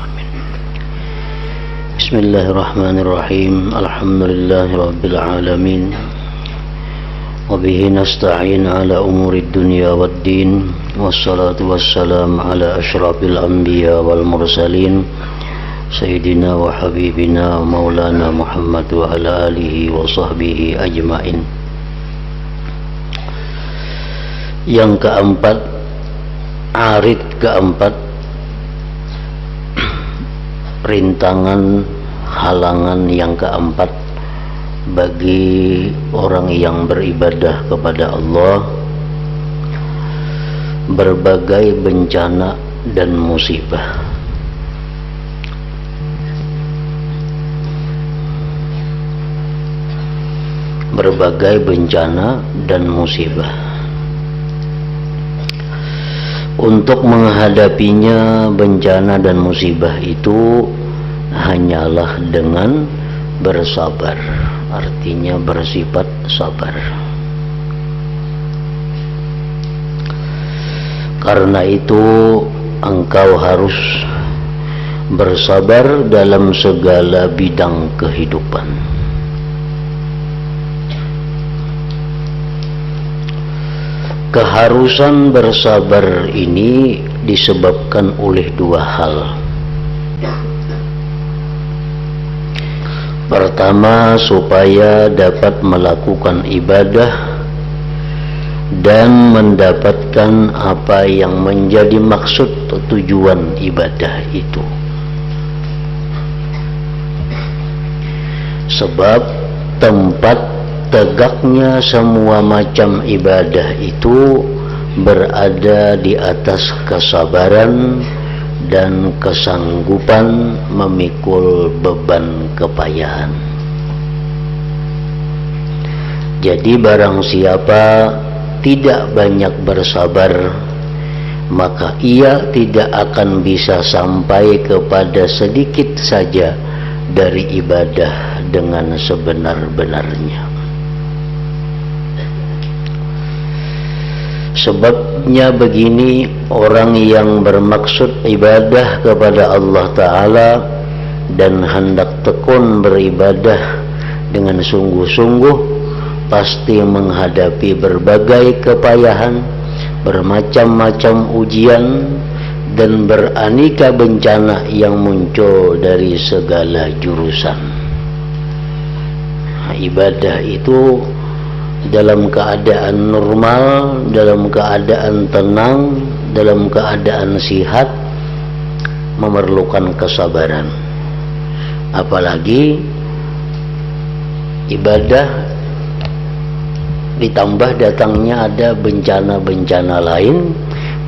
Amin. Bismillahirrahmanirrahim. Alhamdulillahirabbil alamin. Wabihi nasta'in ala umurid dunya waddin. Wassalatu wassalam ala asyrafil anbiya wal mursalin Sayyidina wa habibina maulana Muhammad wa ala alihi wa sahbihi ajma'in. Yang keempat, arid keempat, rintangan, halangan yang keempat bagi orang yang beribadah kepada Allah, berbagai bencana dan musibah. Berbagai bencana dan musibah. Untuk menghadapinya bencana dan musibah itu hanyalah dengan bersabar, artinya bersifat sabar. Karena itu engkau harus bersabar dalam segala bidang kehidupan. Keharusan bersabar ini disebabkan oleh dua hal. Pertama, supaya dapat melakukan ibadah dan mendapatkan apa yang menjadi maksud atau tujuan ibadah itu. Sebab tempat tegaknya semua macam ibadah itu berada di atas kesabaran dan kesanggupan memikul beban kepayahan. Jadi barang siapa tidak banyak bersabar, maka ia tidak akan bisa sampai kepada sedikit saja dari ibadah dengan sebenar-benarnya. Sebabnya begini, orang yang bermaksud ibadah kepada Allah Ta'ala dan hendak tekun beribadah dengan sungguh-sungguh pasti menghadapi berbagai kepayahan, bermacam-macam ujian dan beraneka bencana yang muncul dari segala jurusan. Nah, ibadah itu dalam keadaan normal, dalam keadaan tenang, dalam keadaan sihat memerlukan kesabaran. Apalagi ibadah ditambah datangnya ada bencana-bencana lain,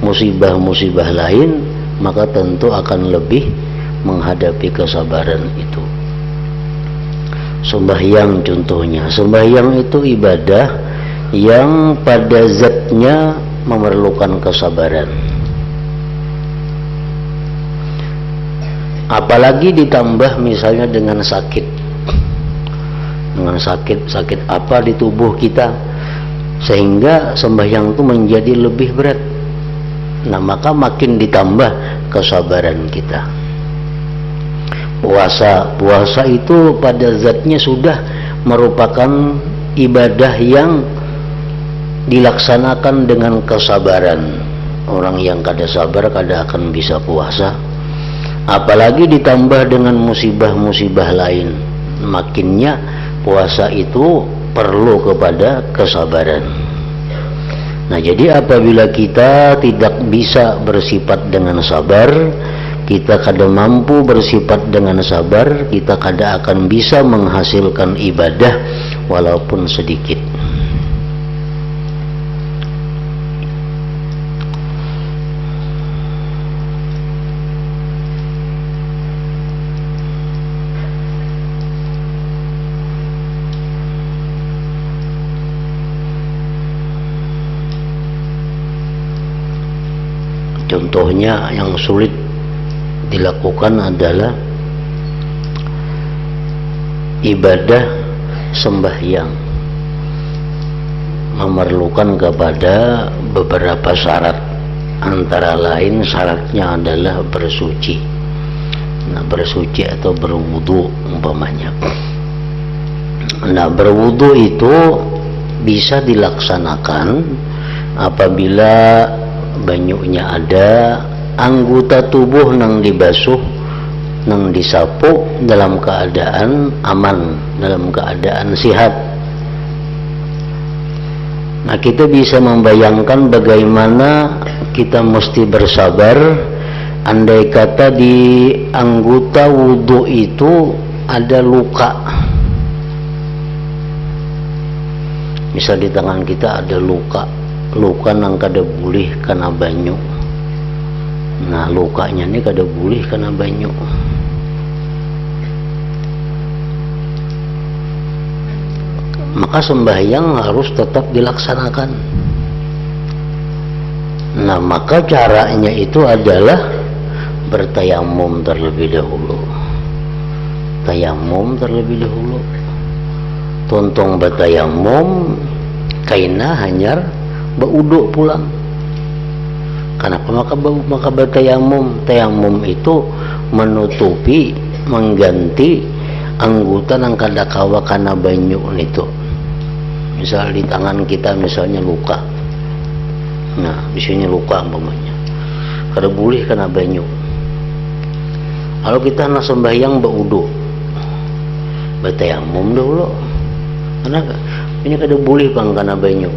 musibah-musibah lain, maka tentu akan lebih menghadapi kesabaran itu. Sembahyang contohnya, sembahyang itu ibadah yang pada zatnya memerlukan kesabaran. Apalagi ditambah misalnya dengan sakit, sakit apa di tubuh kita, sehingga sembahyang itu menjadi lebih berat. Nah, maka makin ditambah kesabaran kita. Puasa itu pada zatnya sudah merupakan ibadah yang dilaksanakan dengan kesabaran. Orang yang kada sabar kada akan bisa puasa. Apalagi ditambah dengan musibah-musibah lain, makinnya puasa itu perlu kepada kesabaran. Nah, jadi apabila kita tidak bisa bersifat dengan sabar, kita kada mampu bersifat dengan sabar, kita kada akan bisa menghasilkan ibadah walaupun sedikit. Contohnya yang sulit dilakukan adalah ibadah sembahyang, memerlukan kepada beberapa syarat. Antara lain syaratnya adalah bersuci. Nah, bersuci atau berwudu umpamanya. Nah, berwudu itu bisa dilaksanakan apabila banyunya ada, anggota tubuh nang dibasuh, nang disapu dalam keadaan aman, dalam keadaan sehat. Nah, kita bisa membayangkan bagaimana kita mesti bersabar andai kata di anggota wudu itu ada luka. Misal di tangan kita ada luka nang kada bulih karena banyu. Nah, lukanya ini kada bulih karena banyu. Maka sembahyang harus tetap dilaksanakan. Nah, maka caranya itu adalah bertayamum terlebih dahulu. Tayamum terlebih dahulu. Tontong bertayamum, kaina hanyar baudu pulang. Kenapa maka bertayamum? Tayamum itu menutupi, mengganti anggota nang kada kawa kana banyu itu. Misal di tangan kita misalnya luka. Nah, di sini luka umpamanya. Kada boleh kena banyu. Kalau kita nak sembahyang baudu, bertayamum dulu. Kenapa? Ini kada boleh bang kena banyu.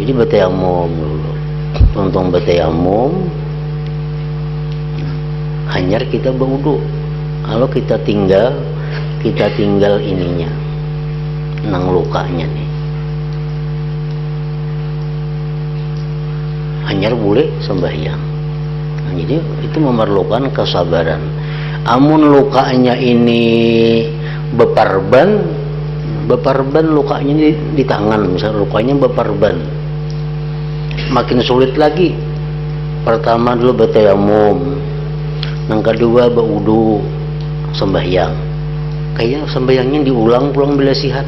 Jadi bertayamum dulu. Tontong bertayamum, hanyar kita baudu. Kalau kita tinggal ininya, nang lukanya nih, hanyar boleh sembahyang. Nah, jadi itu memerlukan kesabaran. Amun lukanya ini beparban lukanya di tangan, misalnya lukanya beparban, makin sulit lagi. Pertama dulu bertayamum, yang kedua baudu, sembahyang. Kayaknya sembahyangnya diulang pulang bila sihat.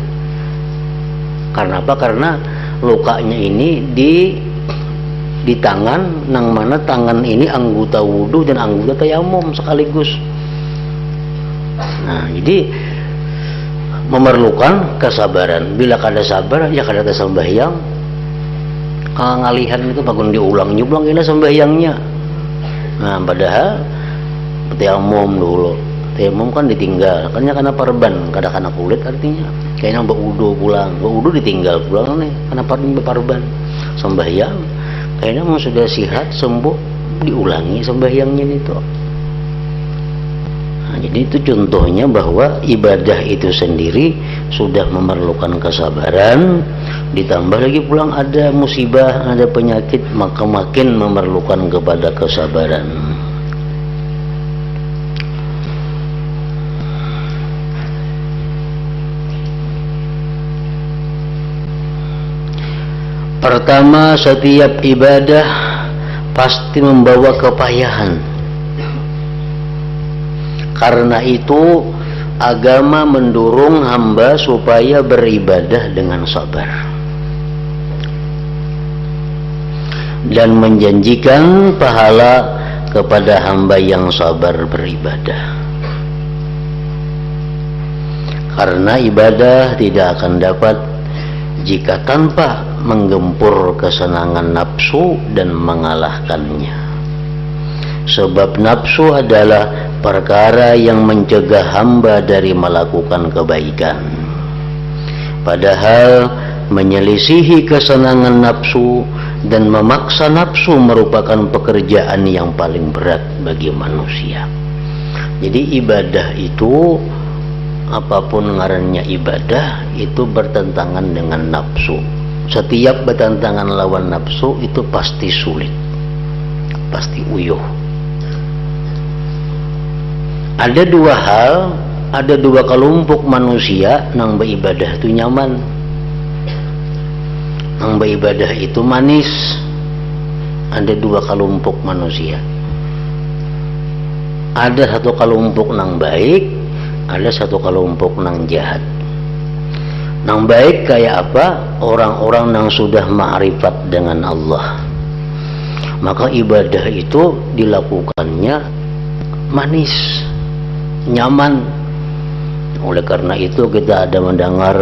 Karena apa? Karena lukanya ini di tangan, nang mana tangan ini anggota wudu dan anggota tayamum sekaligus. Nah, jadi memerlukan kesabaran. Bila kada sabar, ya kada ada sembahyang. Ngalihan itu bagun diulang-ulang ini sembahyangnya. Nah, padahal tayamum dulu. Tayamum kan ditinggal, karena parban, kada kana kulit artinya. Kayaknya baudu pulang, baudu ditinggal pulang nih, karena parban. Sembahyang, kayaknya mau sudah sihat sembuh, diulangi sembahyangnya itu. Nah, jadi itu contohnya bahwa ibadah itu sendiri sudah memerlukan kesabaran, ditambah lagi pulang ada musibah, ada penyakit, maka makin memerlukan kepada kesabaran. Pertama, setiap ibadah pasti membawa kepayahan. Karena itu agama mendorong hamba supaya beribadah dengan sabar dan menjanjikan pahala kepada hamba yang sabar beribadah. Karena ibadah tidak akan dapat jika tanpa menggempur kesenangan nafsu dan mengalahkannya. Sebab nafsu adalah perkara yang mencegah hamba dari melakukan kebaikan. Padahal menyelisihi kesenangan nafsu dan memaksa nafsu merupakan pekerjaan yang paling berat bagi manusia. Jadi ibadah itu, apapun ngarannya ibadah, itu bertentangan dengan nafsu. Setiap bertentangan lawan nafsu itu pasti sulit, pasti uyuh. Ada dua hal, ada dua kelompok manusia nang beribadah itu nyaman, nang beribadah itu manis. Ada dua kelompok manusia. Ada satu kelompok nang baik, ada satu kelompok nang jahat. Nang baik kayak apa? Orang-orang yang sudah ma'rifat dengan Allah. Maka ibadah itu dilakukannya manis, nyaman. Oleh karena itu kita ada mendengar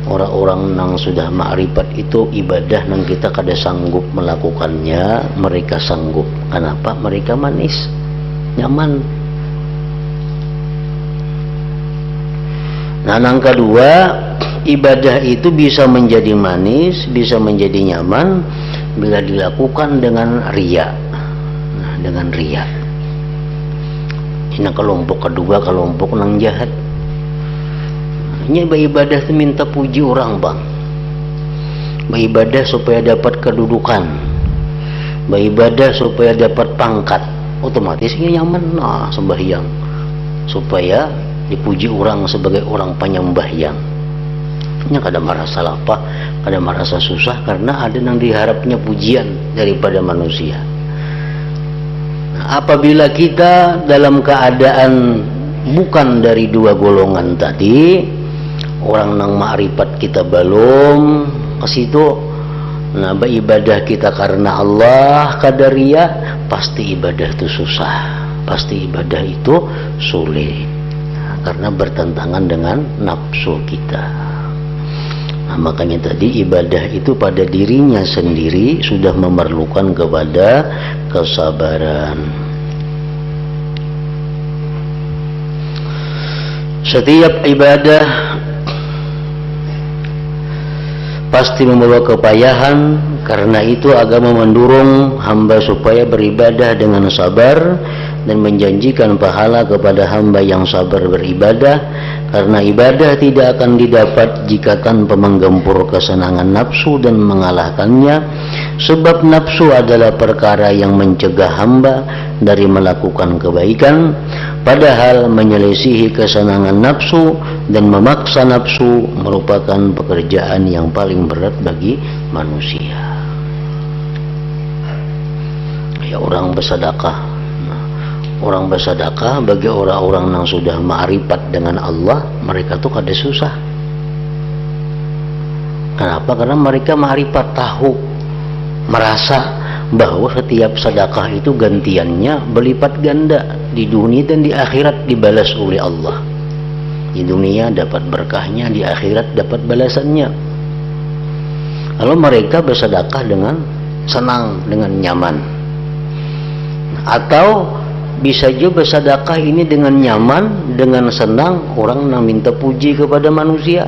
orang-orang yang sudah ma'rifat itu ibadah yang kita kada sanggup melakukannya, mereka sanggup. Kenapa? Mereka manis, nyaman. Nah, yang kedua, ibadah itu bisa menjadi manis, bisa menjadi nyaman bila dilakukan dengan riya. Nah, dengan riya. Ini kelompok kedua, kelompok nang jahat. Ini beribadah itu minta puji orang, bang. Beribadah supaya dapat kedudukan, beribadah supaya dapat pangkat. Otomatis ini nyaman. Nah, sembahyang supaya dipuji orang sebagai orang penyembahyang. Ini kada merasa lapar, kada merasa susah, karena ada yang diharapnya pujian daripada manusia. Nah, apabila kita dalam keadaan bukan dari dua golongan tadi, orang nang ma'rifat kita belum ke situ, nah beribadah kita karena Allah kadaria, pasti ibadah itu susah, pasti ibadah itu sulit, karena bertentangan dengan nafsu kita. Nah, makanya tadi ibadah itu pada dirinya sendiri sudah memerlukan kepada kesabaran. Setiap ibadah pasti membawa kepayahan, karena itu agama mendorong hamba supaya beribadah dengan sabar dan menjanjikan pahala kepada hamba yang sabar beribadah, karena ibadah tidak akan didapat jika tanpa menggempur kesenangan nafsu dan mengalahkannya, sebab nafsu adalah perkara yang mencegah hamba dari melakukan kebaikan, padahal menyelisihi kesenangan nafsu dan memaksa nafsu merupakan pekerjaan yang paling berat bagi manusia. Ya, orang bersedekah. Orang bersedekah bagi orang-orang yang sudah ma'rifat dengan Allah, mereka tuh kada susah. Kenapa? Karena mereka ma'rifat, tahu, merasa bahwa setiap sedekah itu gantiannya berlipat ganda di dunia dan di akhirat, dibalas oleh Allah. Di dunia dapat berkahnya, di akhirat dapat balasannya. Kalau mereka bersedekah dengan senang, dengan nyaman, atau bisa juga bersedekah ini dengan nyaman, dengan senang, orang yang minta puji kepada manusia.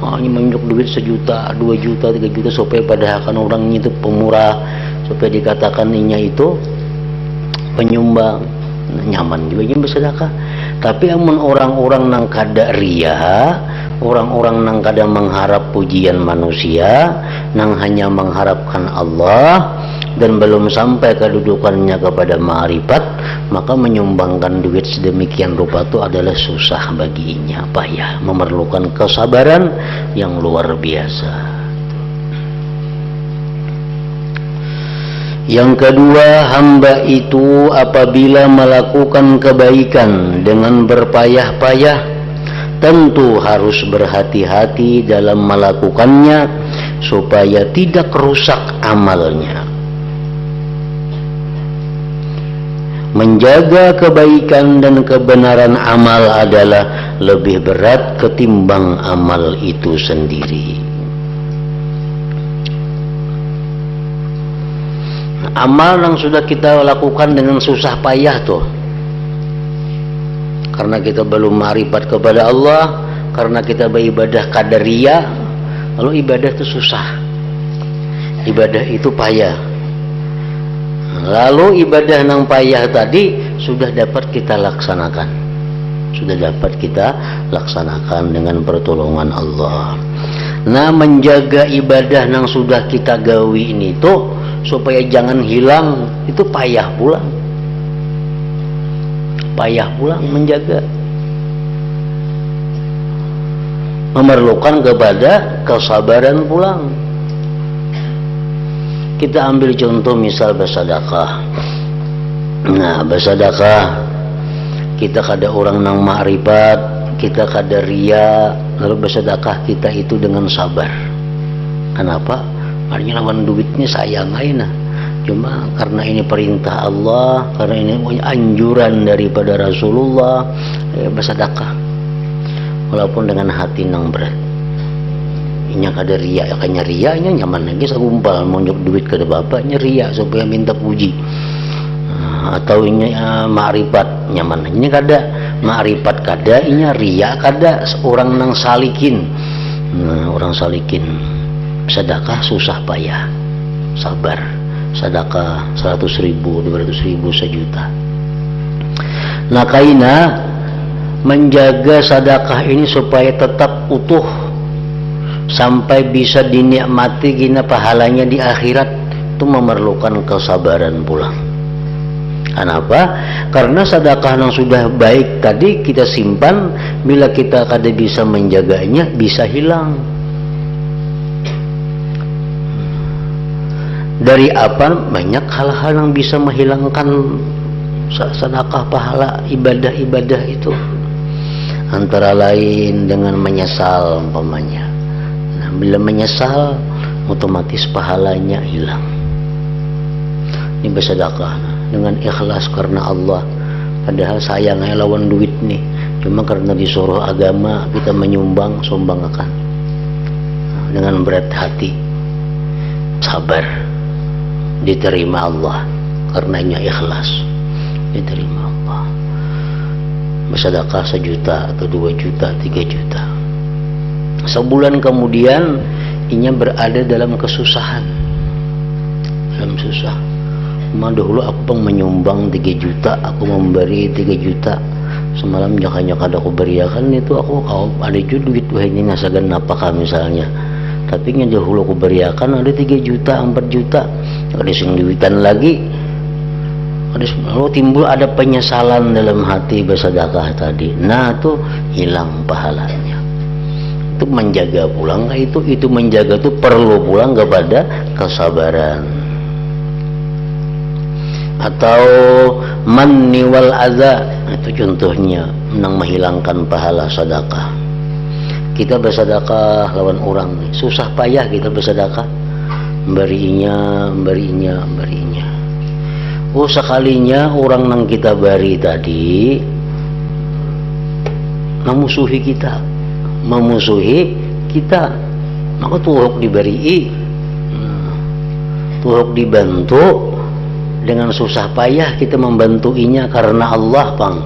Ini menunjuk duit 1 juta, 2 juta, 3 juta supaya padahal orang itu pemurah, supaya dikatakan inya itu penyumbang. Nyaman juga ini bersedekah. Tapi amun orang-orang nang kada riya, orang-orang nang kada mengharap pujian manusia, nang hanya mengharapkan Allah dan belum sampai kedudukannya kepada ma'rifat, maka menyumbangkan duit sedemikian rupa itu adalah susah baginya, payah, memerlukan kesabaran yang luar biasa. Yang kedua, hamba itu apabila melakukan kebaikan dengan berpayah-payah, tentu harus berhati-hati dalam melakukannya supaya tidak rusak amalnya. Menjaga kebaikan dan kebenaran amal adalah lebih berat ketimbang amal itu sendiri. Amal yang sudah kita lakukan dengan susah payah tuh, karena kita belum ma'rifat kepada Allah, karena kita beribadah qadariyah, lalu ibadah itu susah, ibadah itu payah. Lalu ibadah yang payah tadi sudah dapat kita laksanakan, sudah dapat kita laksanakan dengan pertolongan Allah. Nah, menjaga ibadah yang sudah kita gawi ini tuh supaya jangan hilang, itu payah pulang, payah pulang menjaga, memerlukan kepada kesabaran pulang. Kita ambil contoh misal bersedekah. Nah, bersedekah kita kada orang nang ma'rifat, kita kada riya, lalu bersedekah kita itu dengan sabar. Kenapa? Artinya lawan duitnya sayang aja nah. Cuma karena ini perintah Allah, karena ini anjuran daripada Rasulullah, bersedekah walaupun dengan hati nang berat. Inya kada ria, kanya ria nya nyaman lagi sagumpal monjok duit ke bapaknya ria supaya minta puji. Atau inya ma'rifat nyaman ini kada ma'rifat kada inya ria kada orang nang salikin. Orang salikin sedekah susah payah sabar, sedekah 100.000 200.000 1 juta. Nah kaina menjaga sedekah ini supaya tetap utuh sampai bisa dinikmati gina pahalanya di akhirat, itu memerlukan kesabaran pulang. Kenapa? Karena sedekah yang sudah baik tadi kita simpan, bila kita kada bisa menjaganya bisa hilang. Dari apa? Banyak hal-hal yang bisa menghilangkan sedekah pahala ibadah-ibadah itu. Antara lain dengan menyesal umpamanya. Nah, bila menyesal otomatis pahalanya hilang. Ini bersedekah dengan ikhlas karena Allah, padahal sayangnya lawan duit nih, cuma karena disuruh agama kita menyumbang, sumbangkan dengan berat hati, sabar, diterima Allah karenanya ikhlas, diterima Allah. Bersedekah 1 juta atau 2 juta 3 juta, sebulan kemudian inya berada dalam kesusahan, dalam susah. Dahulu aku menyumbang 3 juta, aku memberi 3 juta. Semalam nyaka-nyaka aku beriakan itu aku ada juga duit ini nasagan napakah misalnya. Tapi nya dahulu aku beriakan ada 3 juta, 4 juta. Ada sing duitan lagi. Lalu timbul ada penyesalan dalam hati bersedekah tadi. Nah, itu hilang pahalanya. Itu menjaga pulang itu menjaga itu perlu pulang kepada kesabaran. Atau manni wal adza, itu contohnya menang menghilangkan pahala sedekah. Kita bersedekah lawan orang susah payah kita bersedekah, berinya. Oh sekalinya orang nang kita beri tadi memusuhi kita, maka tuhuk diberi, tuhuk dibantu. Dengan susah payah kita membantuinya karena Allah pang.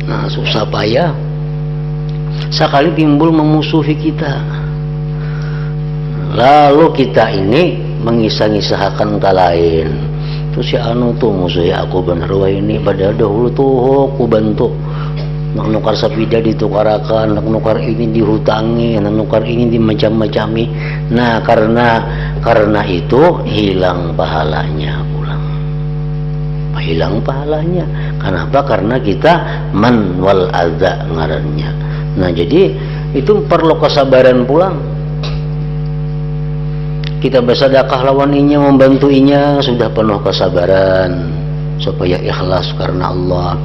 Nah susah payah sekali timbul memusuhi kita, lalu kita ini mengisah-ngisahkan ke lain. Terus si anu tuh musuhi aku bener wah ini, padahal dahulu tuh aku bantu. Nak nukar sepeda ditukarakan, nak nukar ini dihutangi, nak nukar ini dimacam-macami. Nah karena itu hilang pahalanya. Hilang pahalanya. Kenapa? Karena kita man wal adza ngarannya. Nah jadi itu perlu kesabaran pulang. Kita bersedekah lawaninya, membantuinya sudah penuh kesabaran supaya ikhlas karena Allah.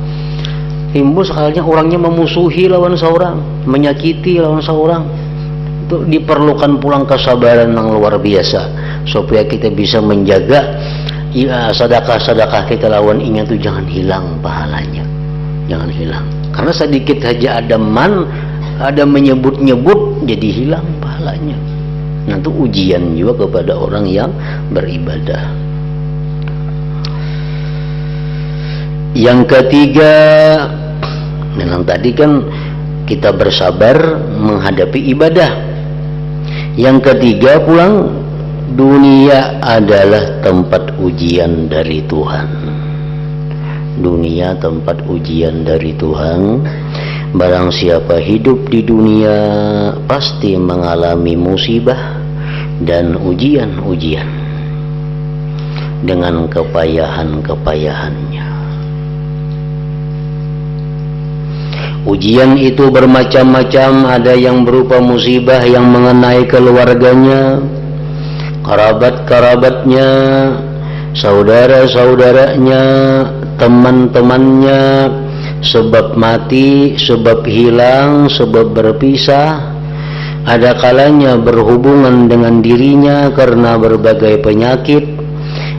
Timbul sekalinya orangnya memusuhi lawan seorang, menyakiti lawan seorang, itu diperlukan pulang kesabaran yang luar biasa supaya kita bisa menjaga sedekah kita lawan ini tuh jangan hilang pahalanya, jangan hilang. Karena sedikit saja ada menyebut-nyebut jadi hilang pahalanya. Nah itu ujian juga kepada orang yang beribadah. Yang ketiga, memang tadi kan kita bersabar menghadapi ibadah. Yang ketiga pulang, dunia adalah tempat ujian dari Tuhan. Dunia tempat ujian dari Tuhan. Barang siapa hidup di dunia pasti mengalami musibah dan ujian-ujian dengan kepayahan-kepayahannya. Ujian itu bermacam-macam, ada yang berupa musibah yang mengenai keluarganya, kerabat-kerabatnya, saudara-saudaranya, teman-temannya, sebab mati, sebab hilang, sebab berpisah. Ada kalanya berhubungan dengan dirinya karena berbagai penyakit,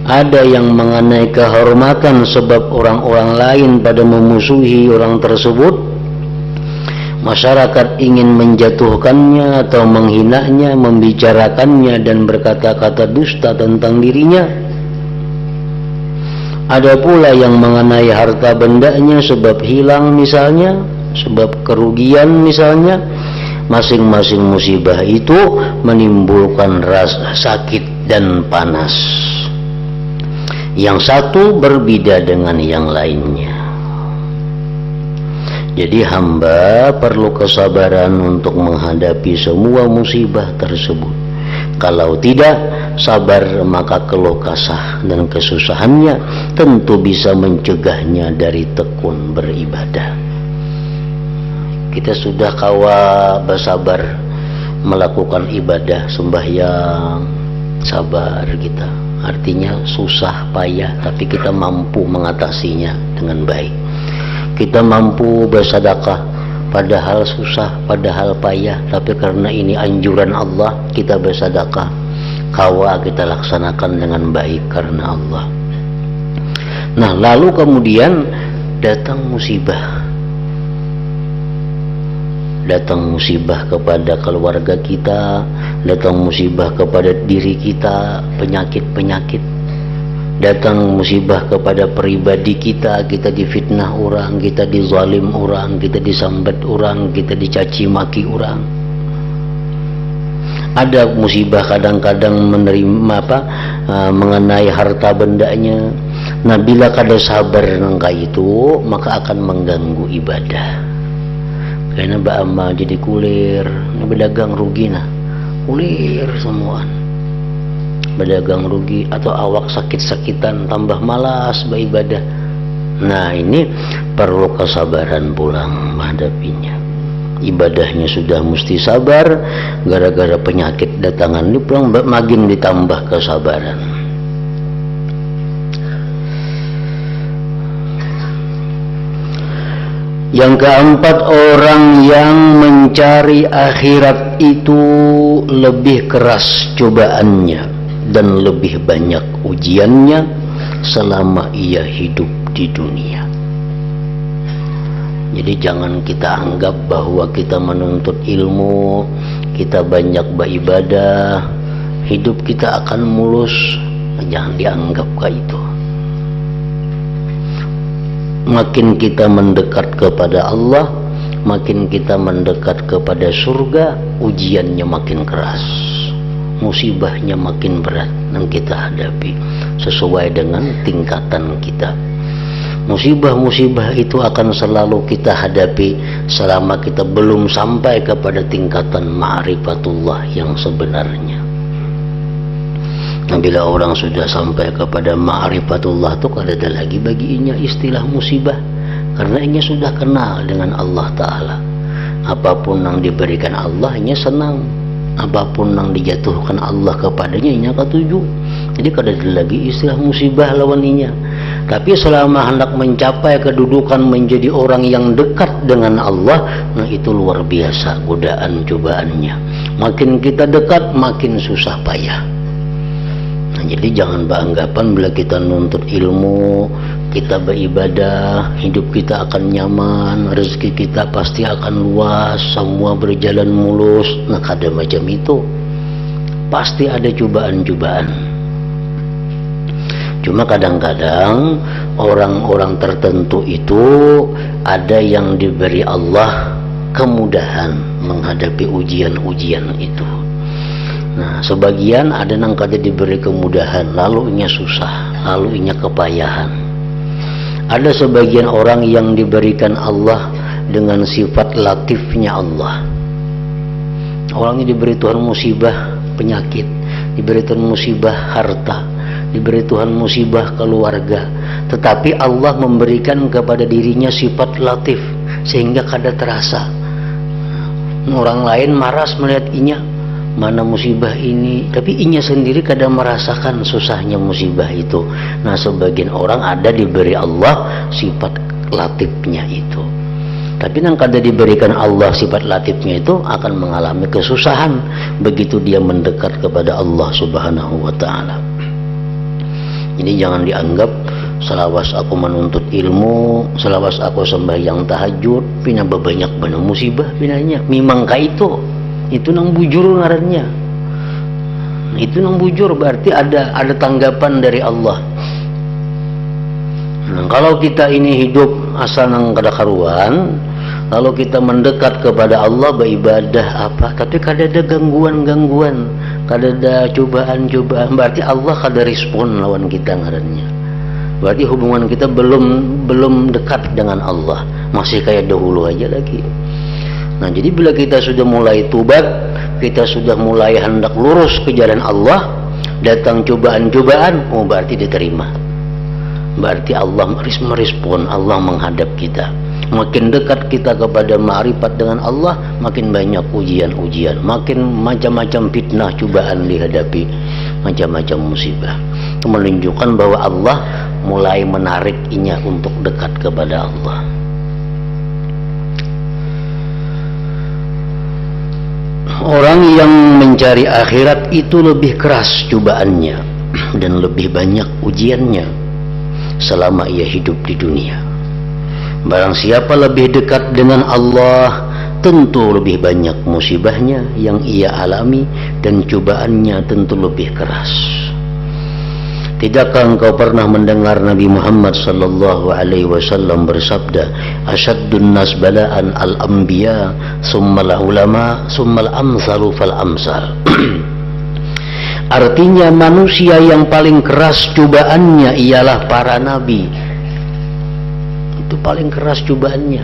ada yang mengenai kehormatan sebab orang-orang lain pada memusuhi orang tersebut, masyarakat ingin menjatuhkannya atau menghinanya, membicarakannya dan berkata-kata dusta tentang dirinya. Ada pula yang mengenai harta bendanya sebab hilang misalnya, sebab kerugian misalnya. Masing-masing musibah itu menimbulkan rasa sakit dan panas. Yang satu berbeda dengan yang lainnya. Jadi hamba perlu kesabaran untuk menghadapi semua musibah tersebut. Kalau tidak sabar, maka keluh kesah dan kesusahannya tentu bisa mencegahnya dari tekun beribadah. Kita sudah kawa bersabar melakukan ibadah sembahyang, sabar kita. Artinya susah payah tapi kita mampu mengatasinya dengan baik. Kita mampu bersedekah padahal susah, padahal payah, tapi karena ini anjuran Allah kita bersedekah. Kawa kita laksanakan dengan baik karena Allah. Nah, lalu kemudian datang musibah. Datang musibah kepada keluarga kita, datang musibah kepada diri kita, penyakit-penyakit. Datang musibah kepada pribadi kita, kita difitnah orang, kita dizalim orang, kita disambat orang, kita dicaci maki orang. Ada musibah kadang-kadang menerima mengenai harta bendanya. Nah, bila kada sabar nangka itu, maka akan mengganggu ibadah. Karena Mbak Amma jadi kulir, berdagang rugi nah, kulir semuaan, berdagang rugi atau awak sakit-sakitan tambah malas beribadah. Nah, ini perlu kesabaran pulang menghadapinya. Ibadahnya sudah mesti sabar, gara-gara penyakit datangan ini pulang makin ditambah kesabaran. Yang keempat, orang yang mencari akhirat itu lebih keras cobaannya dan lebih banyak ujiannya selama ia hidup di dunia. Jadi jangan kita anggap bahwa kita menuntut ilmu, kita banyak beribadah, hidup kita akan mulus. Jangan dianggap kayak itu. Makin kita mendekat kepada Allah, makin kita mendekat kepada surga, ujiannya makin keras, musibahnya makin berat yang kita hadapi sesuai dengan tingkatan kita. Musibah-musibah itu akan selalu kita hadapi selama kita belum sampai kepada tingkatan ma'rifatullah yang sebenarnya. Nah, bila orang sudah sampai kepada ma'rifatullah itu kada ada lagi baginya istilah musibah, karena ia sudah kenal dengan Allah Ta'ala. Apapun yang diberikan Allah ia senang, apapun yang dijatuhkan Allah kepadanya ia ketuju. Jadi kada ada lagi istilah musibah lawan inya. Tapi selama hendak mencapai kedudukan menjadi orang yang dekat dengan Allah, nah itu luar biasa godaan cobaannya. Makin kita dekat makin susah payah. Nah, jadi jangan beranggapan bila kita nuntut ilmu, kita beribadah, hidup kita akan nyaman, rezeki kita pasti akan luas, semua berjalan mulus. Nah, kada macam itu. Pasti ada cobaan-cobaan. Cuma kadang-kadang orang-orang tertentu itu ada yang diberi Allah kemudahan menghadapi ujian-ujian itu. Nah, sebagian ada yang kada diberi kemudahan, lalu inya susah, lalu inya kepayahan. Ada sebagian orang yang diberikan Allah dengan sifat latifnya Allah. Orangnya diberi Tuhan musibah penyakit, diberi Tuhan musibah harta, diberi Tuhan musibah keluarga, tetapi Allah memberikan kepada dirinya sifat latif sehingga kada terasa. Orang lain maras melihat inya, mana musibah ini, tapi inya sendiri kadang merasakan susahnya musibah itu. Nah, sebagian orang ada diberi Allah sifat latifnya itu, tapi yang kada diberikan Allah sifat latifnya itu akan mengalami kesusahan begitu dia mendekat kepada Allah Subhanahu wa ta'ala. Jadi jangan dianggap selawas aku menuntut ilmu, selawas aku sembahyang tahajud, pina banyak benar musibah pinanya. Memang ka itu nang bujur ngarannya. Itu nang bujur berarti ada tanggapan dari Allah. Nah, kalau kita ini hidup asal nang kada karuan, lalu kita mendekat kepada Allah beribadah apa, tapi kada ada gangguan-gangguan, kada ada cobaan-cobaan, berarti Allah kada respon lawan kita ngarannya. Berarti hubungan kita belum dekat dengan Allah, masih kayak dahulu aja lagi. Nah, jadi bila kita sudah mulai tubat, kita sudah mulai hendak lurus ke jalan Allah, datang cobaan-cobaan, oh berarti diterima. Berarti Allah merespon, Allah menghadap kita. Makin dekat kita kepada ma'rifat dengan Allah, makin banyak ujian-ujian, makin macam-macam fitnah cobaan dihadapi, macam-macam musibah. Itu menunjukkan bahwa Allah mulai menarik inya untuk dekat kepada Allah. Orang yang mencari akhirat itu lebih keras cobaannya dan lebih banyak ujiannya selama ia hidup di dunia. Barang siapa lebih dekat dengan Allah, tentu lebih banyak musibahnya yang ia alami dan cobaannya tentu lebih keras. Tidakkah engkau pernah mendengar Nabi Muhammad sallallahu alaihi wasallam bersabda, "Asyaddun nas bala'an al-anbiya, summal ulama, summal amsalu fal amsal." Artinya manusia yang paling keras cobaannya ialah para nabi. Itu paling keras cobaannya.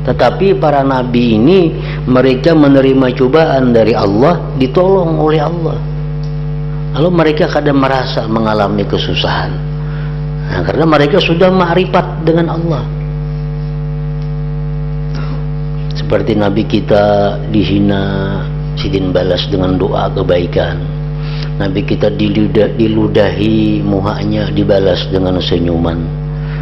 Tetapi para nabi ini mereka menerima cobaan dari Allah, ditolong oleh Allah. Lalu mereka kadang merasa mengalami kesusahan. Nah, karena mereka sudah ma'rifat dengan Allah. Seperti Nabi kita dihina, sidin balas dengan doa kebaikan. Nabi kita diludahi, muhanya dibalas dengan senyuman.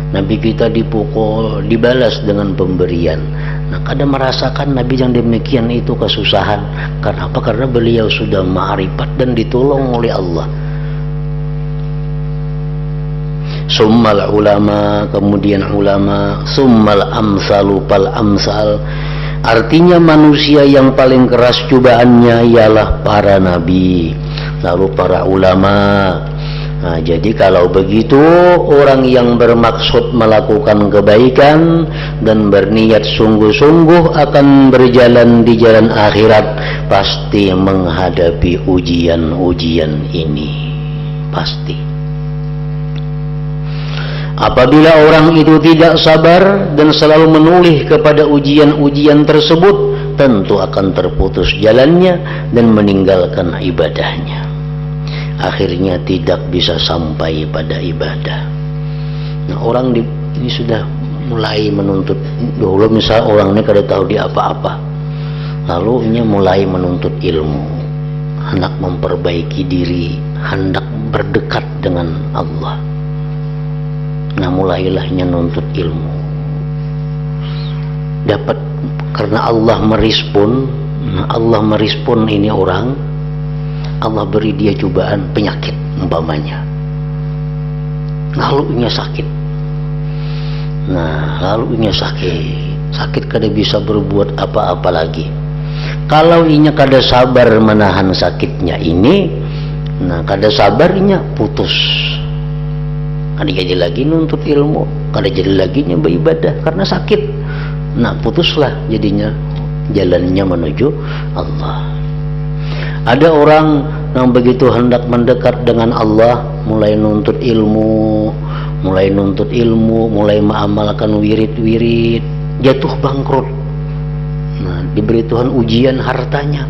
Nabi kita dipukul, dibalas dengan pemberian. Nah, kadang merasakan Nabi yang demikian itu kesusahan. Karena apa? Karena beliau sudah ma'rifat dan ditolong oleh Allah. Summal ulama, kemudian ulama, summal amsalu pal amsal. Artinya manusia yang paling keras cobaannya ialah para nabi, lalu para ulama. Nah, jadi kalau begitu orang yang bermaksud melakukan kebaikan dan berniat sungguh-sungguh akan berjalan di jalan akhirat pasti menghadapi ujian-ujian ini, pasti. Apabila orang itu tidak sabar dan selalu menoleh kepada ujian-ujian tersebut, tentu akan terputus jalannya dan meninggalkan ibadahnya. Akhirnya tidak bisa sampai pada ibadah. Nah, orang ini sudah mulai menuntut. Dulu misal orang ini kada tahu dia apa-apa, lalu ia mulai menuntut ilmu, hendak memperbaiki diri, hendak berdekat dengan Allah. Nah, mulailah ia menuntut ilmu. Dapat karena Allah merespon. Nah, Allah merespon ini orang. Allah beri dia cobaan penyakit umpamanya, lalu inya sakit. Nah, lalu inya sakit kada bisa berbuat apa-apa lagi. Kalau inya kada sabar menahan sakitnya ini, nah kada sabar inya putus. Kada jadi lagi nuntut ilmu, kada jadi lagi nya beribadah karena sakit. Nah, putuslah jadinya jalannya menuju Allah. Ada orang yang begitu hendak mendekat dengan Allah, mulai nuntut ilmu, mulai mengamalkan wirid-wirid, jatuh bangkrut. Nah, diberi Tuhan ujian hartanya.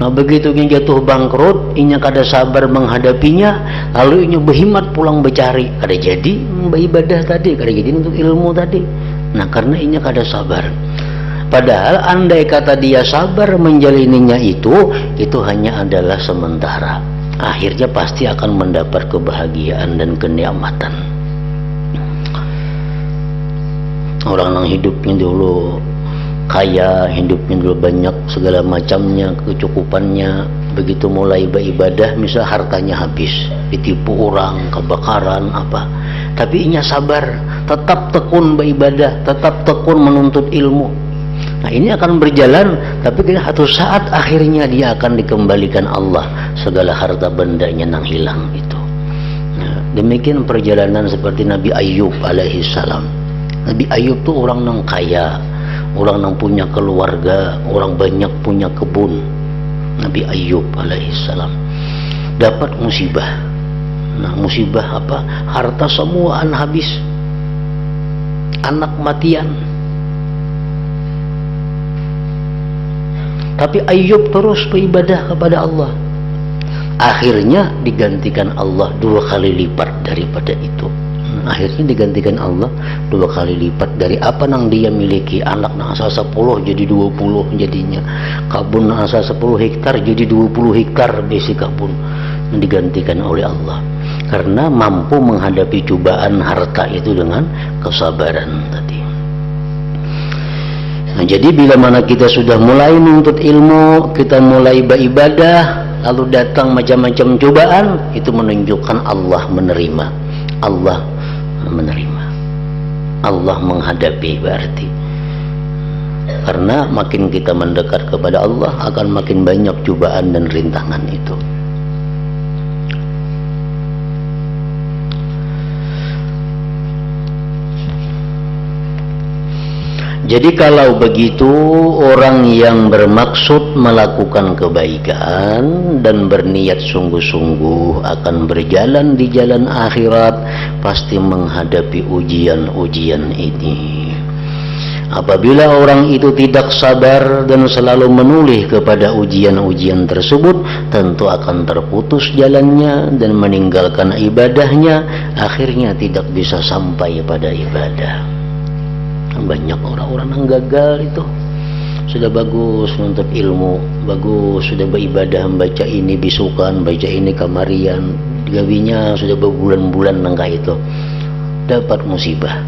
Nah, begitu inya jatuh bangkrut, inya kada sabar menghadapinya, lalu inya berhimat pulang bercari, kada jadi beribadah tadi, kada jadi untuk ilmu tadi. Nah, karena inya kada sabar. Padahal andai kata dia sabar menjalininya itu hanya adalah sementara. Akhirnya pasti akan mendapat kebahagiaan dan kenikmatan. Orang yang hidupnya dulu kaya, hidupnya dulu banyak segala macamnya, kecukupannya. Begitu mulai beribadah, misal hartanya habis, ditipu orang, kebakaran apa, tapi inya sabar, tetap tekun beribadah, tetap tekun menuntut ilmu. Nah ini akan berjalan, tapi satu saat akhirnya dia akan dikembalikan Allah segala harta bendanya yang hilang itu. Nah, demikian perjalanan seperti Nabi Ayub alaihi salam. Nabi Ayub tuh orang yang kaya, orang yang punya keluarga, orang banyak punya kebun. Nabi Ayub alaihi salam dapat musibah. Nah musibah apa? Harta semuaan habis, anak matian. Tapi Ayub terus beribadah kepada Allah. Akhirnya digantikan Allah 2 kali lipat daripada itu. Akhirnya digantikan Allah 2 kali lipat dari apa yang dia miliki. Anak nang asal 10 jadi 20 jadinya. Kabun nang asal 10 hektar jadi 20 hektar besi kabun. Digantikan oleh Allah karena mampu menghadapi cobaan harta itu dengan kesabaran tadi. Nah, jadi bila mana kita sudah mulai menuntut ilmu, kita mulai beribadah, lalu datang macam-macam cobaan, itu menunjukkan Allah menerima. Allah menerima, Allah menghadapi berarti. Karena makin kita mendekat kepada Allah, akan makin banyak cobaan dan rintangan itu. Jadi kalau begitu, orang yang bermaksud melakukan kebaikan dan berniat sungguh-sungguh akan berjalan di jalan akhirat, pasti menghadapi ujian-ujian ini. Apabila orang itu tidak sabar dan selalu menoleh kepada ujian-ujian tersebut, tentu akan terputus jalannya dan meninggalkan ibadahnya, akhirnya tidak bisa sampai pada ibadah. Banyak orang-orang yang gagal itu sudah bagus menuntut ilmu, bagus sudah beribadah, baca ini bisukan, baca ini kamarian, gawinya sudah berbulan-bulan nangka itu dapat musibah.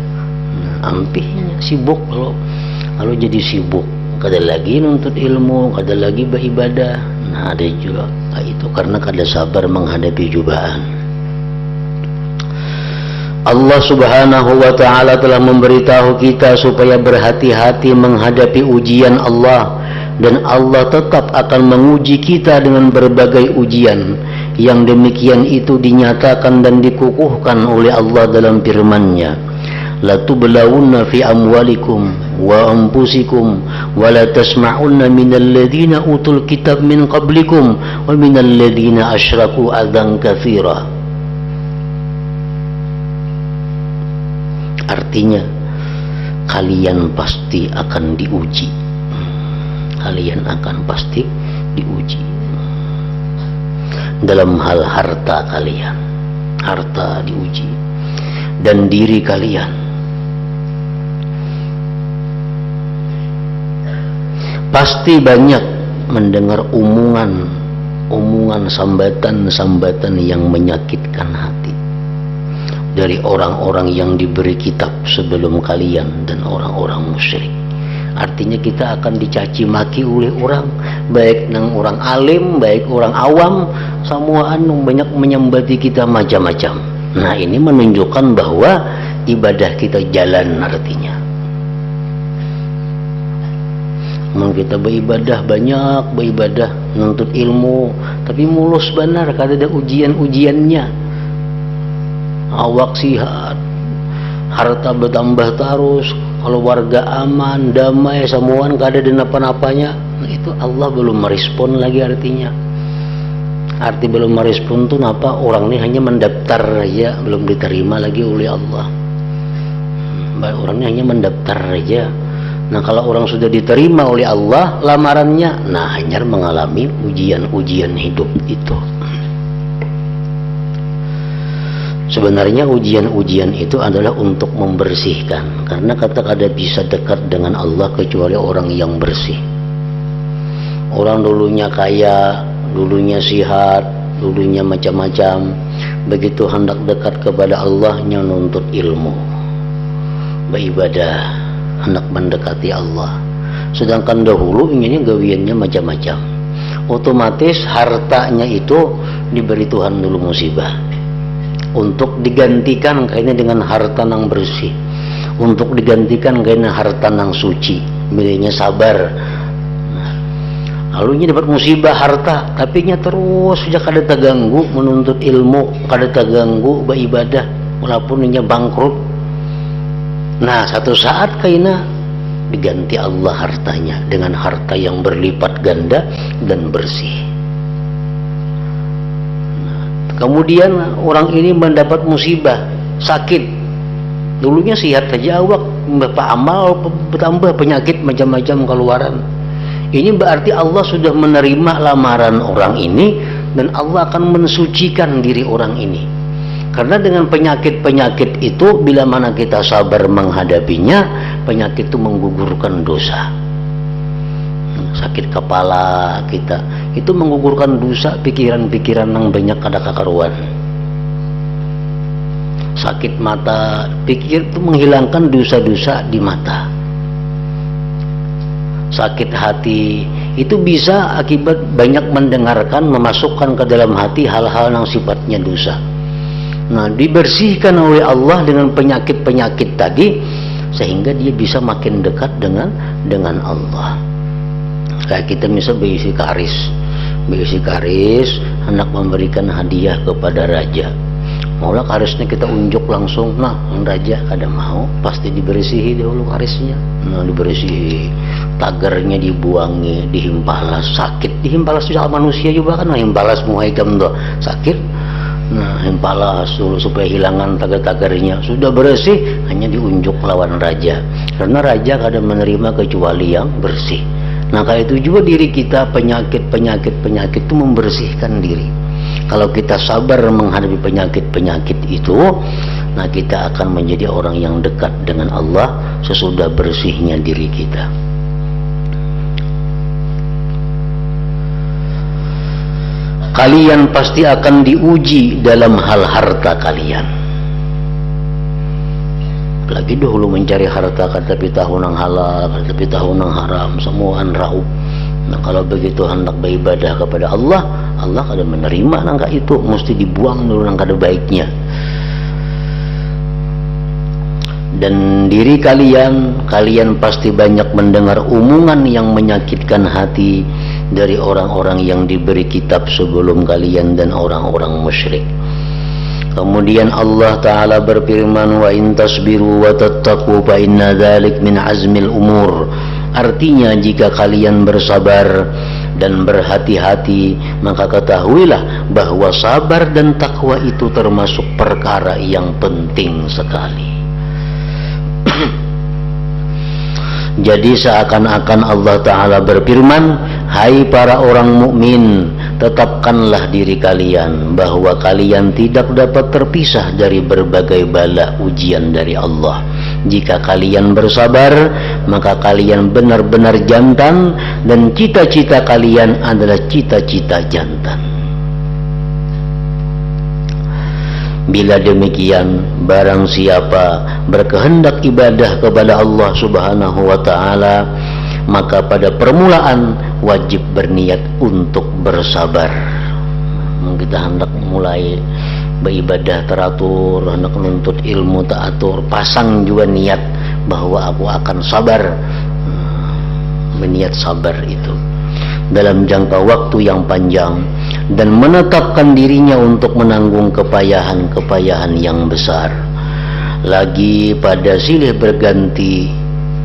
Ampihnya sibuk, kalau jadi sibuk, kada lagi nuntut ilmu, kada lagi beribadah. Nah ada juga itu karena kada sabar menghadapi cobaan. Allah subhanahu wa ta'ala telah memberitahu kita supaya berhati-hati menghadapi ujian Allah, dan Allah tetap akan menguji kita dengan berbagai ujian. Yang demikian itu dinyatakan dan dikukuhkan oleh Allah dalam firman-Nya, la tublawunna fi amwalikum wa anfusikum wa la tasma'unna minal ladzina utul kitab min qablikum wa minal ladzina asyraku adzan katsira. Artinya kalian pasti akan diuji. Kalian akan pasti diuji dalam hal harta kalian. Harta diuji, dan diri kalian. Pasti banyak mendengar omongan sambatan yang menyakitkan hati dari orang-orang yang diberi kitab sebelum kalian dan orang-orang musyrik. Artinya kita akan dicaci maki oleh orang, baik nang orang alim, baik orang awam, semuaan banyak menyembati kita macam-macam. Nah ini menunjukkan bahwa ibadah kita jalan artinya. Kita beribadah banyak, beribadah nuntut ilmu, tapi mulus benar kada ada ujian-ujiannya. Awak sihat, harta bertambah terus, keluarga aman, damai, semuaan kada ada apa-apanya. Nah, itu Allah belum merespon lagi artinya. Arti belum merespon itu apa? Orang ini hanya mendaftar aja, belum diterima lagi oleh Allah. Orang ini hanya mendaftar aja. Nah kalau orang sudah diterima oleh Allah lamarannya, nah hanya mengalami ujian-ujian hidup itu. Sebenarnya ujian-ujian itu adalah untuk membersihkan, karena kata kada bisa dekat dengan Allah kecuali orang yang bersih. Orang dulunya kaya, dulunya sihat, dulunya macam-macam, begitu hendak dekat kepada Allahnya nuntut ilmu, beribadah, hendak mendekati Allah, Sedangkan dahulu ini gawiannya macam-macam. Otomatis hartanya itu diberi Tuhan dulu musibah, untuk digantikan kayaknya dengan harta yang bersih, untuk digantikan kayaknya harta yang suci, milihnya sabar. Lalu dapat musibah harta, tapi nya terus sejak kada terganggu menuntut ilmu, kada terganggu beribadah, walaupun nya bangkrut. Nah, satu saat kayaknya diganti Allah hartanya dengan harta yang berlipat ganda dan bersih. Kemudian orang ini mendapat musibah, sakit. Dulunya sehat saja awak, bapak amal bertambah penyakit macam-macam keluaran. Ini berarti Allah sudah menerima lamaran orang ini dan Allah akan mensucikan diri orang ini. Karena dengan penyakit-penyakit itu, bila mana kita sabar menghadapinya, penyakit itu menggugurkan dosa. Sakit kepala kita itu menggugurkan dosa, pikiran-pikiran yang banyak kada kakaruan. Sakit mata, pikir itu menghilangkan dosa-dosa di mata. Sakit hati itu bisa akibat banyak mendengarkan, memasukkan ke dalam hati hal-hal yang sifatnya dosa. Nah, dibersihkan oleh Allah dengan penyakit-penyakit tadi, sehingga dia bisa makin dekat dengan Allah. Kayak kita misal berisi karis, hendak memberikan hadiah kepada raja. Maulah karisnya kita unjuk langsung, nah raja kada mau, pasti dibersihi dahulu karisnya. Nah, dibersihi, tagarnya dibuangi, dihimpalas, sakit, dihimpalas juga manusia juga kan, himpalas muhaikam tuh sakit. Nah, himpalas dulu supaya hilangan tagar-tagarnya, sudah bersih, hanya diunjuk lawan raja, karena raja kada menerima kecuali yang bersih. Nah, kayak itu juga diri kita, penyakit itu membersihkan diri. Kalau kita sabar menghadapi penyakit itu, nah kita akan menjadi orang yang dekat dengan Allah sesudah bersihnya diri kita. Kalian pasti akan diuji dalam hal harta kalian. Lagi dahulu mencari harta, tapi tahu nang halal, tapi tahu nang haram, semuaan raup. Nah, kalau begitu hendak beribadah kepada Allah, Allah kada menerima nangka itu, mesti dibuang dulu nangka ada baiknya. Dan diri kalian pasti banyak mendengar omongan yang menyakitkan hati dari orang-orang yang diberi kitab sebelum kalian dan orang-orang musyrik. Kemudian Allah Ta'ala berfirman, wa in tasbiru wa tattaqu fa inna dzalik min azmil umur. Artinya, jika kalian bersabar dan berhati-hati, maka ketahuilah bahwa sabar dan takwa itu termasuk perkara yang penting sekali. Jadi seakan-akan Allah Ta'ala berfirman, hai para orang mukmin, tetapkanlah diri kalian bahwa kalian tidak dapat terpisah dari berbagai bala ujian dari Allah. Jika kalian bersabar, maka kalian benar-benar jantan, dan cita-cita kalian adalah cita-cita jantan. Bila demikian, barang siapa berkehendak ibadah kepada Allah Subhanahu wa Ta'ala, maka pada permulaan wajib berniat untuk bersabar. Kita hendak mulai beribadah teratur, hendak menuntut ilmu teratur, pasang juga niat bahwa aku akan sabar. Berniat sabar itu dalam jangka waktu yang panjang, dan menetapkan dirinya untuk menanggung kepayahan-kepayahan yang besar. Lagi pada silih berganti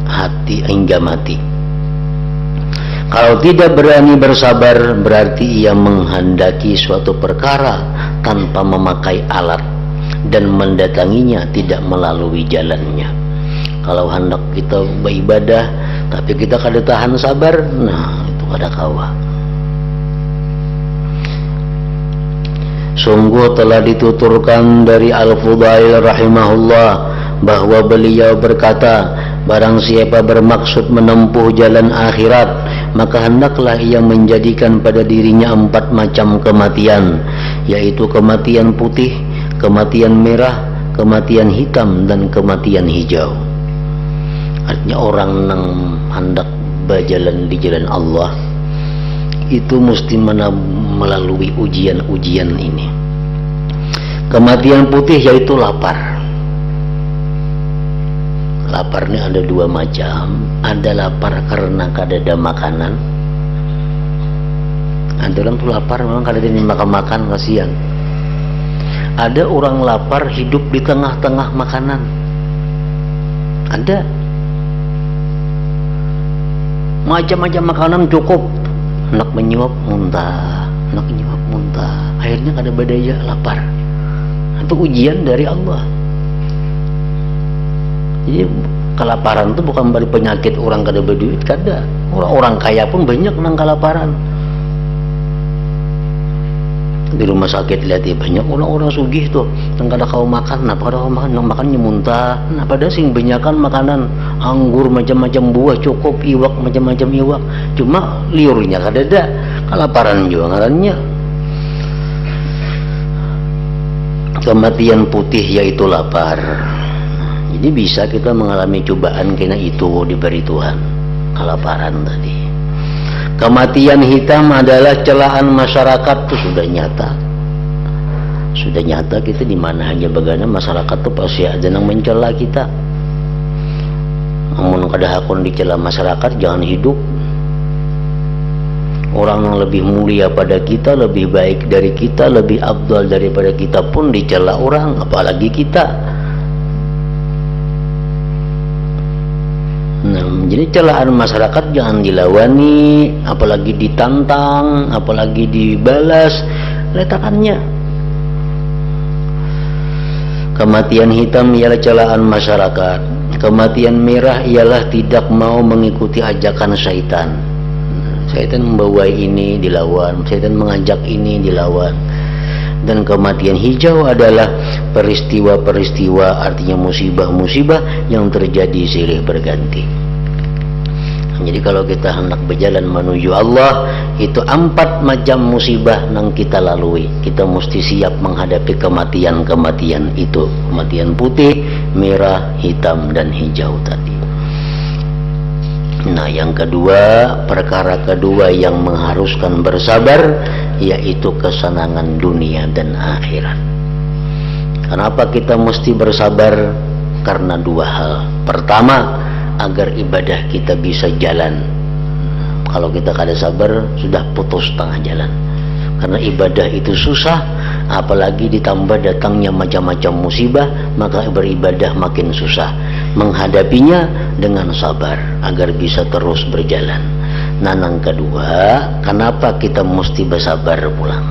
hati hingga mati. Kalau tidak berani bersabar, berarti ia menghendaki suatu perkara tanpa memakai alat dan mendatanginya tidak melalui jalannya. Kalau hendak kita beribadah tapi kita kada tahan sabar, nah itu kada kawa. Sungguh telah dituturkan dari Al-Fudail rahimahullah bahwa beliau berkata, barang siapa bermaksud menempuh jalan akhirat, maka hendaklah ia menjadikan pada dirinya 4 macam kematian, yaitu kematian putih, kematian merah, kematian hitam, dan kematian hijau. Artinya orang yang hendak berjalan di jalan Allah itu mesti melalui ujian-ujian ini. Kematian putih yaitu lapar. Lapar ini ada dua macam. Ada lapar karena kadada makanan. Ada orang tuh lapar memang kadada makan-makan, kasihan. Ada orang lapar hidup di tengah-tengah makanan. Ada macam-macam makanan cukup, anak menyuap muntah, anak menyuap muntah, akhirnya kada berdaya, lapar. Itu ujian dari Allah. Jadi kelaparan itu bukan dari penyakit orang kada berduit, kada. Orang kaya pun banyak nang kelaparan. Di rumah sakit lihat ya, banyak orang-orang sugih tuh yang kada kau makan, kenapa kada kau makan, yang makannya muntah. Nah pada sing banyakan makanan, anggur macam-macam buah cukup, iwak macam-macam iwak, cuma liurnya kada ada, kelaparan juga ngarannya. Kematian putih yaitu lapar. Jadi bisa kita mengalami cobaan kena itu diberi Tuhan, kelaparan tadi. Kematian hitam adalah celaan masyarakat, itu sudah nyata. Sudah nyata kita di mana aja bagaimana masyarakat itu pasti ada yang mencela kita. Namun kada hakun dicela masyarakat jangan hidup. Orang yang lebih mulia pada kita, lebih baik dari kita, lebih afdal daripada kita pun dicela orang, apalagi kita. Nah, jadi celaan masyarakat jangan dilawani, apalagi ditantang, apalagi dibalas, letakkannya. Kematian hitam ialah celaan masyarakat. Kematian merah ialah tidak mau mengikuti ajakan syaitan. Syaitan membawa ini dilawan, syaitan mengajak ini dilawan. Dan kematian hijau adalah peristiwa-peristiwa, artinya musibah-musibah yang terjadi silih berganti. Jadi kalau kita hendak berjalan menuju Allah, itu 4 macam musibah yang kita lalui. Kita mesti siap menghadapi kematian-kematian itu. Kematian putih, merah, hitam, dan hijau tadi. Nah yang kedua, perkara kedua yang mengharuskan bersabar, yaitu kesenangan dunia dan akhirat. Kenapa kita mesti bersabar? Karena 2 hal. Pertama, agar ibadah kita bisa jalan. Kalau kita kada sabar, sudah putus tengah jalan. Karena ibadah itu susah, apalagi ditambah datangnya macam-macam musibah, maka beribadah makin susah. Menghadapinya dengan sabar agar bisa terus berjalan. Nah yang kedua, kenapa kita mesti bersabar pulang?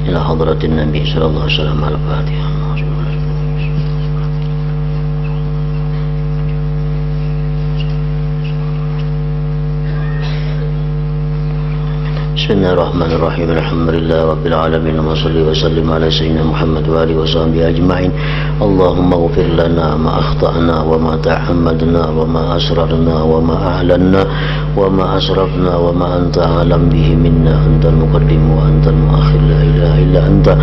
Ila hadratin Nabi sallallahu alaihi wasallam, al-Fatihah. Bismillahirrahmanirrahim. Alhamdulillah rabbil alamin. Wa salli wa sallim ala sayyidina Muhammad wa alihi wa sahbihi ajma'in. Allahumma ighfir lana ma akhta'na wa ma ta'ammadna wa ma asrarna wa ma a'lanna wa ma asrafna wa ma anta alam bihi minna. Antal muqaddim wa antal muakhir, la ilaha illa anta.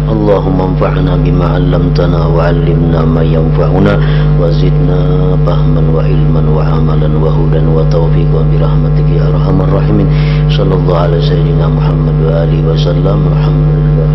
Allahumma anfa'na bima 'allamtana wa 'allimna ma yanfa'una wa zidna fahman wa ilman wa amalan wa hudan wa tawfiqan bi rahmatika ya arhamar rahimin. Sallallahu alaihi Sayyidina Muhammad wa alihi wa sallam. Alhamdulillah.